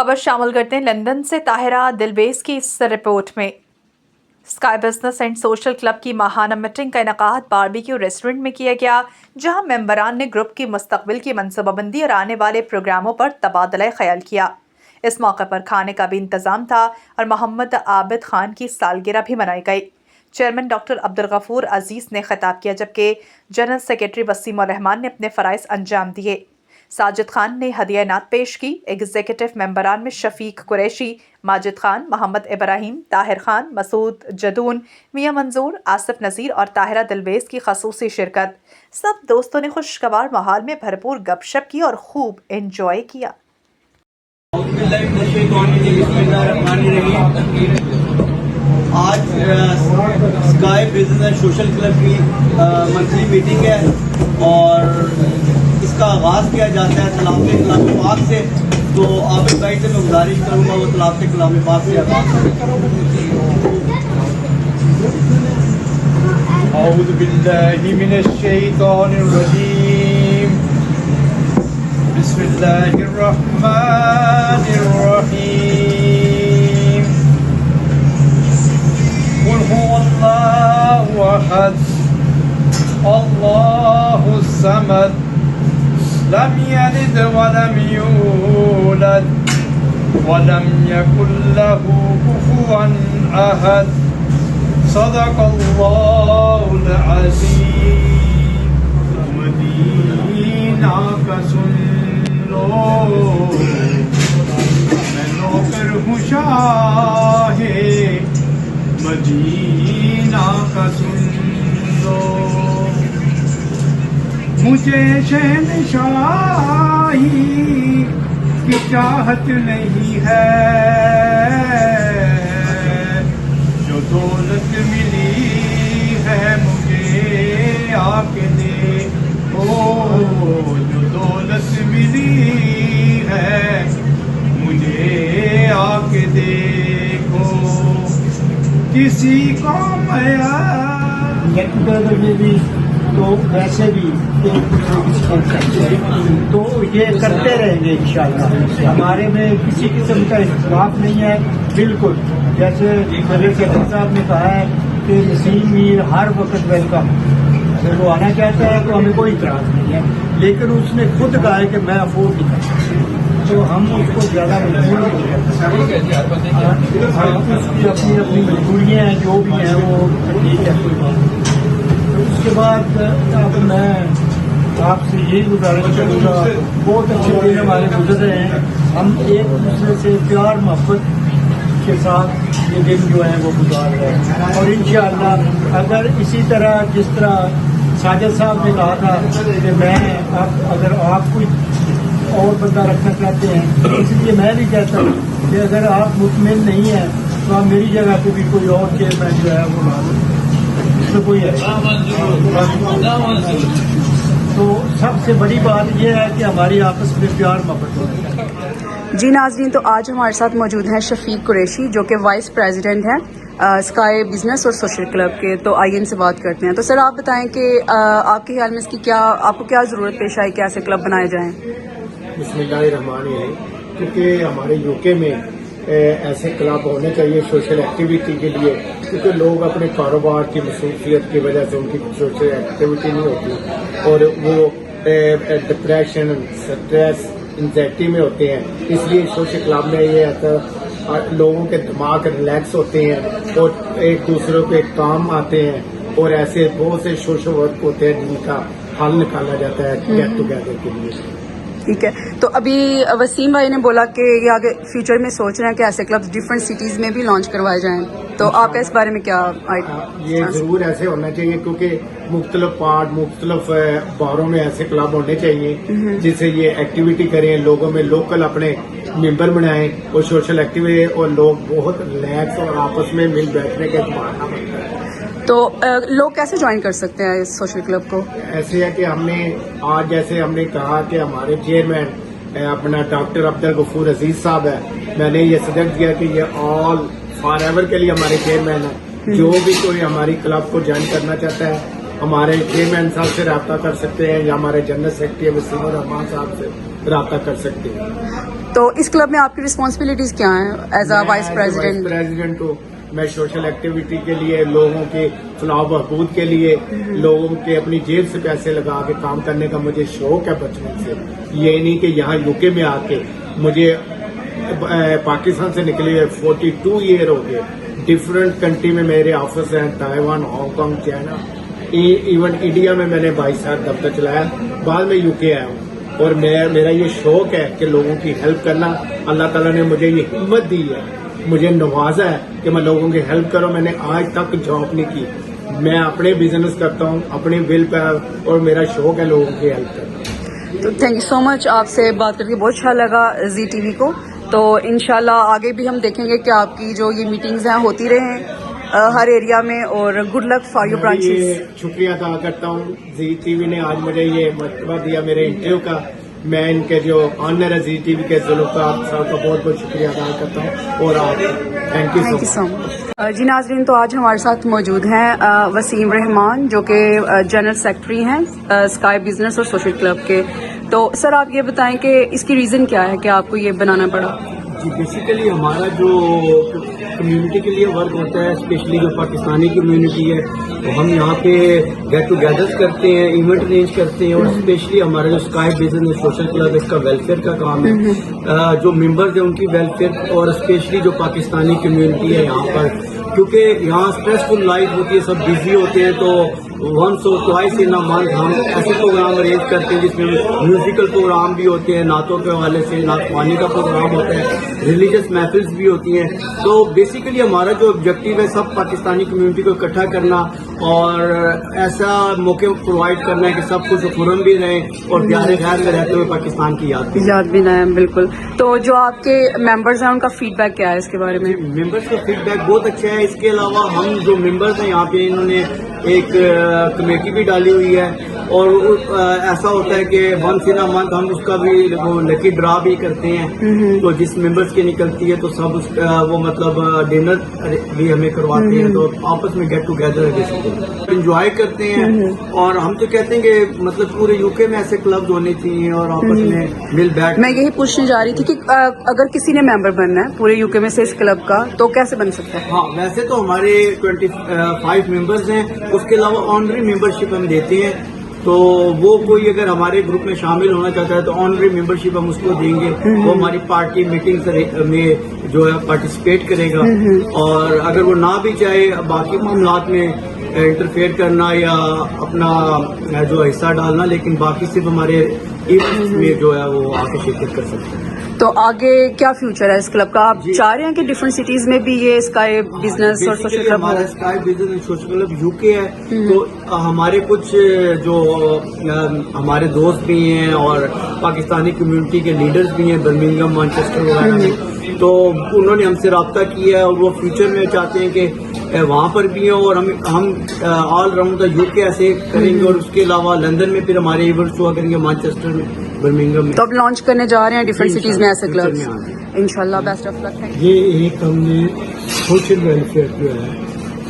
खबर शामिल करते हैं लंदन से ताहिरा दिलबेस की इस रिपोर्ट में। Sky business and social club की माहाना मीटिंग का इनेकाद बारबेक्यू रेस्टोरेंट में किया गया, जहां मेंबरान ने ग्रुप की मुस्तकबिल की मनसूबाबंदी और आने वाले प्रोग्रामों पर तबादला ख्याल किया। इस मौके पर खाने का भी इंतजाम था और मोहम्मद आबिद खान की सालगिरह भी मनाई गई। चेयरमैन डॉक्टर अब्दुल गफूर अजीज ने खिताब किया, जबकि जनरल सेक्रेटरी वसीम उर रहमान ने अपने फ़राइज़ अंजाम दिए। साजिद खान ने हदिया नात पेश की। एग्जीक्यूटिव मेंबरान में शफीक कुरैशी, माजिद खान, मोहम्मद इब्राहिम, ताहिर खान, मसूद जदून, मियां मंजूर, आसिफ नज़ीर और ताहिरा दिलबेस की खसूसी शिरकत। सब दोस्तों ने खुशगवार माहौल में भरपूर गपशप की और खूब एंजॉय किया। आज sky business and social club की मंथली मीटिंग है और इसका आगाज़ किया जाता है तलाक़ कलाम पाक से। तो आबिद भाई से मैं गुजारिश करूँगा वो तलाक़ कलाम पाक से आगाज़ अऊज़ु बिल्लाहि मिनश शैतानिर रजीम बिस्मिल्लाहिर रहमानिर रहीम कुल हुवल्लाहु अहद अल्लाहुस समद लम यलिद वलम यूलद वलम यकुल लहू कुफुवन अहद सदक़ल्लाहुल अज़ीम। मदीना का सुन लो, मैं नौकर हूँ शाहे मदीना का सुन लो। मुझे शहंशाही की चाहत नहीं है, जो दौलत मिली है मुझे आके देखो, जो दौलत मिली है मुझे आके देखो। किसी को मैं तो वैसे भी एक तो ये करते रहेंगे इंशाअल्लाह। हमारे में किसी किस्म का इख्तिलाफ नहीं है, बिल्कुल जैसे मेरे सेक्रेटरी साहब ने कहा है कि नसीम मीर हर वक्त वेलकम, अगर वो आना चाहता है तो हमें कोई इतराज़ नहीं है, लेकिन उसने खुद कहा है कि मैं अफोर्ड नहीं करता, तो हम उसको ज़्यादा मजबूर नहीं करते। उसकी अपनी अपनी मजबूरियाँ हैं, जो भी हैं वो ठीक है, कोई बात नहीं। तो उसके बाद अब मैं आपसे यही गुजारिश करूँगा, बहुत अच्छे दिन हमारे गुजर रहे हैं, हम एक दूसरे से प्यार मोहब्बत के साथ ये दिन जो है वो गुजार रहे हैं। और इंशाअल्लाह अगर इसी तरह जिस तरह साजिद साहब ने कहा था कि मैं अगर आप कोई और बंदा रखना चाहते हैं, इसलिए मैं भी कहता हूँ कि अगर आप मुतमिन नहीं हैं तो आप मेरी जगह पे भी कोई और चेयरमैन जो है वो ला दो, इसमें कोई है। तो सबसे बड़ी बात यह है कि हमारी आपस में प्यार मोहब्बत होनी है। जी नाज़रीन, तो आज हमारे साथ मौजूद हैं शफीक कुरैशी, जो कि वाइस प्रेसिडेंट हैं स्काई बिजनेस और सोशल क्लब के। तो आइए इनसे बात करते हैं। तो सर आप बताएं कि आपके ख्याल में इसकी आपको क्या ज़रूरत पेश आई कि ऐसे क्लब बनाए जाएं? बिस्मिल्लाहिर्रहमानिर्रहीम। क्योंकि हमारे यूके में ऐसे क्लब होने चाहिए सोशल एक्टिविटी के लिए, क्योंकि लोग अपने कारोबार की मसरूफियत की वजह से उनकी सोशल एक्टिविटी नहीं होती और वो डिप्रेशन, स्ट्रेस, एंजाइटी में होते हैं। इसलिए सोशल क्लब में ये आता लोगों के दिमाग रिलैक्स होते हैं और एक दूसरे के काम आते हैं, और ऐसे बहुत से सोशल वर्क होते हैं जिनका हल निकाला जाता है गेट टुगेदर के लिए। ठीक है, तो अभी वसीम भाई ने बोला कि ये आगे फ्यूचर में सोच रहे हैं कि ऐसे क्लब्स डिफरेंट सिटीज़ में भी लॉन्च करवाए जाएं, तो आपका इस बारे में क्या ये जरूर ऐसे होना चाहिए, क्योंकि मुख्तलिफ पार्ट मुख्तलिफ बारों में ऐसे क्लब होने चाहिए जिससे ये एक्टिविटी करें, लोगों में लोकल अपने मेंबर बनाएं और सोशल एक्टिविटी, और लोग बहुत रिलैक्स और आपस में मिल बैठने के बहाना बनता है। तो लोग कैसे ज्वाइन कर सकते हैं इस सोशल क्लब को? ऐसे है कि हमने आज जैसे हमने कहा कि हमारे चेयरमैन अपना डॉक्टर अब्दुल गफूर अजीज साहब है, मैंने ये सजेस्ट किया कि ये ऑल फॉर एवर के लिए हमारे चेयरमैन है। जो भी कोई हमारी क्लब को ज्वाइन करना चाहता है हमारे चेयरमैन साहब से रब्ता कर सकते हैं या हमारे जनरल सेक्रेटरी वसीम उर रहमान साहब से। रब्ता कर सकते हैं। तो इस क्लब में आपकी रिस्पॉन्सिबिलिटीज क्या हैं as a vice president? President हूँ मैं। सोशल एक्टिविटी के लिए, लोगों के फलाह बहबूद के लिए, लोगों के अपनी जेब से पैसे लगा के काम करने का मुझे शौक है बचपन से। ये नहीं कि यहाँ यूके में आके मुझे पाकिस्तान से निकले 42 ईयर हो गए। डिफरेंट कंट्री में मेरे ऑफिस हैं, Taiwan, Hong Kong, China, even India में मैंने 22 साल दफ्तर चलाया। बाद में यूके आया हूँ और मेरा ये शौक है कि लोगों की हेल्प करना। अल्लाह ताला ने मुझे ये हिम्मत दी है, मुझे नवाजा है कि मैं लोगों की हेल्प करूं। मैंने आज तक जॉब नहीं की। मैं अपने बिजनेस करता हूं, अपने विल पर, और मेरा शौक है लोगों की हेल्प करना। तो थैंक यू सो मच, आपसे बात करके बहुत अच्छा लगा जी टीवी को। तो इंशाल्लाह आगे भी हम देखेंगे कि आपकी जो ये मीटिंग्स हैं होती रहें हर एरिया में, और good luck for your branches. ये शुक्रिया अदा करता हूँ जी टीवी ने आज मुझे ये मौका दिया मेरे इंटरव्यू का। मैं इनके जो ऑनर है जी टीवी के जुल्फ़ार साहब का बहुत बहुत शुक्रिया अदा करता हूँ। और आप थैंक यू सो मच। जी नाज़रीन, तो आज हमारे साथ मौजूद हैं वसीम रहमान जो कि जनरल सेक्रेटरी हैं स्काई बिजनेस और सोशल क्लब के। तो सर आप ये बताएं कि इसकी रीज़न क्या है कि आपको ये बनाना पड़ा? जी बेसिकली हमारा जो कम्युनिटी के लिए वर्क होता है, स्पेशली जो पाकिस्तानी कम्युनिटी है, तो हम यहाँ पे गेट टुगेदर्स करते हैं, इवेंट अरेंज करते हैं, और स्पेशली हमारा जो स्काई बिजनेस सोशल क्लब इसका वेलफेयर का काम है। जो मेंबर्स हैं उनकी वेलफेयर, और स्पेशली जो पाकिस्तानी कम्युनिटी है यहाँ पर, क्योंकि यहाँ स्ट्रेसफुल लाइफ होती है, सब बिजी होते हैं, तो वंस और ट्वाइस इन अ मंथ हम ऐसे प्रोग्राम अरेंज करते हैं जिसमें म्यूजिकल प्रोग्राम भी होते हैं, नातों के हवाले से नातवानी का प्रोग्राम होता है, रिलीजियस महफिल्स भी होती हैं। तो बेसिकली हमारा जो ऑब्जेक्टिव है सब पाकिस्तानी कम्युनिटी को इकट्ठा करना और ऐसा मौके प्रोवाइड करना है कि सब कुछ खुरम भी रहें और प्यारे ख्याल में रहते हुए पाकिस्तान की याद भी ना है। बिल्कुल। तो जो आपके मेंबर्स हैं उनका फीडबैक क्या है इसके बारे में? मेंबर्स का फीडबैक बहुत अच्छा है। इसके अलावा हम जो मेंबर्स हैं यहाँ पे, इन्होंने एक कमेटी भी डाली हुई है, और ऐसा होता है कि वंस इन अ मंथ हम उसका भी वो लकी ड्रा भी करते हैं। तो जिस मेंबर्स की निकलती है तो सब वो मतलब डिनर भी हमें करवाते हैं, तो आपस में गेट टुगेदर एंजॉय करते हैं। और हम तो कहते हैं कि मतलब पूरे यूके में ऐसे क्लब होने चाहिए और आपस में मिल बैठ। मैं यही पूछने जा रही थी कि अगर किसी ने मेंबर बनना है पूरे यूके में से इस क्लब का, तो कैसे बन सकता है? हाँ, वैसे तो हमारे 25 मेंबर्स हैं, उसके अलावा ऑनरी मेंबरशिप हम देते हैं। तो वो कोई अगर हमारे ग्रुप में शामिल होना चाहता है तो ऑनरी मेंबरशिप हम उसको देंगे, वो हमारी पार्टी मीटिंग्स में जो है पार्टिसिपेट करेगा। और अगर वो ना भी चाहे बाकी मामलात में इंटरफेयर करना या अपना जो हिस्सा डालना, लेकिन बाकी सिर्फ हमारे इवेंट्स में जो है वो आके शिरकत कर सकते हैं। तो आगे क्या फ्यूचर है इस क्लब का? आप चाह रहे हैं कि डिफरेंट सिटीज में भी ये स्काई बिजनेस और सोशल क्लब? हमारा sky business and social club UK है, तो हमारे कुछ जो हमारे दोस्त भी हैं और पाकिस्तानी कम्युनिटी के लीडर्स भी हैं बर्मिंघम, मैनचेस्टर वगैरह में, तो उन्होंने हमसे रब्ता किया है और वो फ्यूचर में चाहते हैं कि वहाँ पर भी हैं, और हम ऑल राउंड द यूके ऐसे करेंगे। और उसके अलावा लंदन में फिर हमारे इवेंट्स हुआ करेंगे, मैनचेस्टर में, बर्मिंघम में। तो अब लॉन्च करने जा रहे हैं डिफरेंट सिटीज में ऐसे क्लब, इंशाल्लाह। Best of luck. थैंक ये एक हमने सोशल वेलफेयर जो है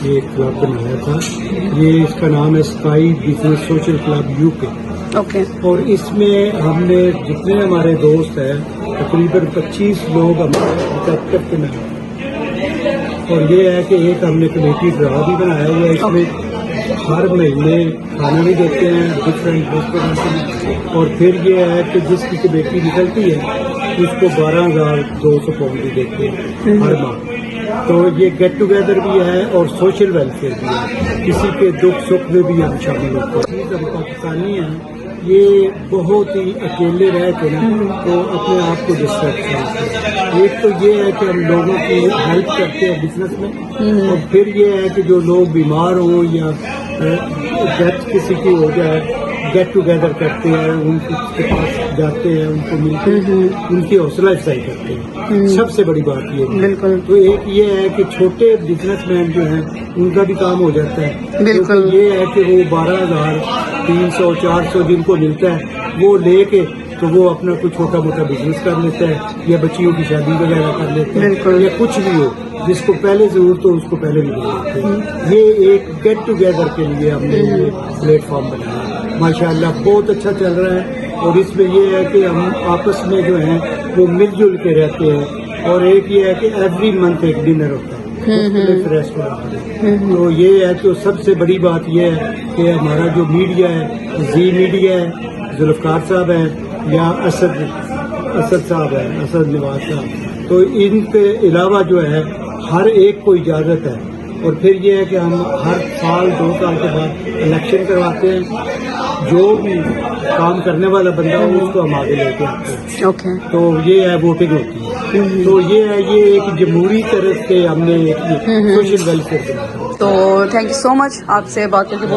ये क्लब बनाया था। ये इसका नाम है sky business social club UK. Okay. और इसमें हमने जितने हमारे दोस्त हैं तकरीबन 25 लोग हमारे एक्टिव के में। और ये है कि एक हमने कमेटी ड्रा भी बनाया हुआ है, इसमें हर महीने खाना भी देते हैं डिफरेंट रेस्टोरेंट में। और फिर ये है कि जिसकी कमेटी निकलती है उसको 12,200 पाउंड भी देते हैं हर माह। तो ये गेट टुगेदर भी है और सोशल वेलफेयर भी है, किसी के दुख सुख में भी हम शामिल होते हैं। हम पाकिस्तानी हैं, ये बहुत ही अकेले रह के ना तो अपने आप को डिस्टर्ब करते हैं। एक तो ये है कि हम लोगों की हेल्प करते हैं बिजनेस में, और फिर ये है कि जो लोग बीमार हों या डेथ किसी की हो जाए, गेट टुगेदर करते हैं, उनके पास जाते हैं, उनको मिलते हैं, उनकी हौसला अफजाई करते हैं। सबसे बड़ी बात ये है। बिल्कुल। तो एक ये है कि छोटे बिजनेसमैन जो हैं उनका भी काम हो जाता है। बिल्कुल। तो ये है कि वो 12,300-400 जिनको मिलता है वो लेके तो वो अपना कोई छोटा मोटा बिजनेस कर लेता है, या बच्चियों की शादी वगैरह कर लेता है, या कुछ भी हो जिसको पहले जरूरत हो उसको पहले भी दे देते हैं। ये एक गेट टुगेदर के लिए हमने ये प्लेटफॉर्म बनाया। माशाल्लाह बहुत अच्छा चल रहा है। اور اس میں یہ ہے کہ ہم آپس میں جو ہیں وہ مل جل کے رہتے ہیں، اور ایک یہ ہے کہ ایوری منتھ ایک ڈنر ہوتا ہے مختلف ریسٹورینٹ میں۔ تو یہ ہے کہ سب سے بڑی بات یہ ہے کہ ہمارا جو میڈیا ہے، زی میڈیا ہے، ذوالفقار صاحب ہیں یا اسد صاحب ہیں، اسد نواز صاحب، تو ان کے علاوہ جو ہے ہر ایک کو اجازت ہے۔ اور پھر یہ ہے کہ ہم ہر سال 2 سال کے بعد الیکشن کرواتے ہیں، جو بھی کام کرنے والا بندہ ہو اس کو ہم آگے لے کے آتے ہیں، اوکے، تو یہ ہے ووٹنگ ہوتی ہے۔ تو یہ ہے، یہ ایک جمہوری طرف سے ہم نے ایک سوشل ویلفیئر بنایا۔ تو تھینک یو سو مچ، آپ سے بات کر کے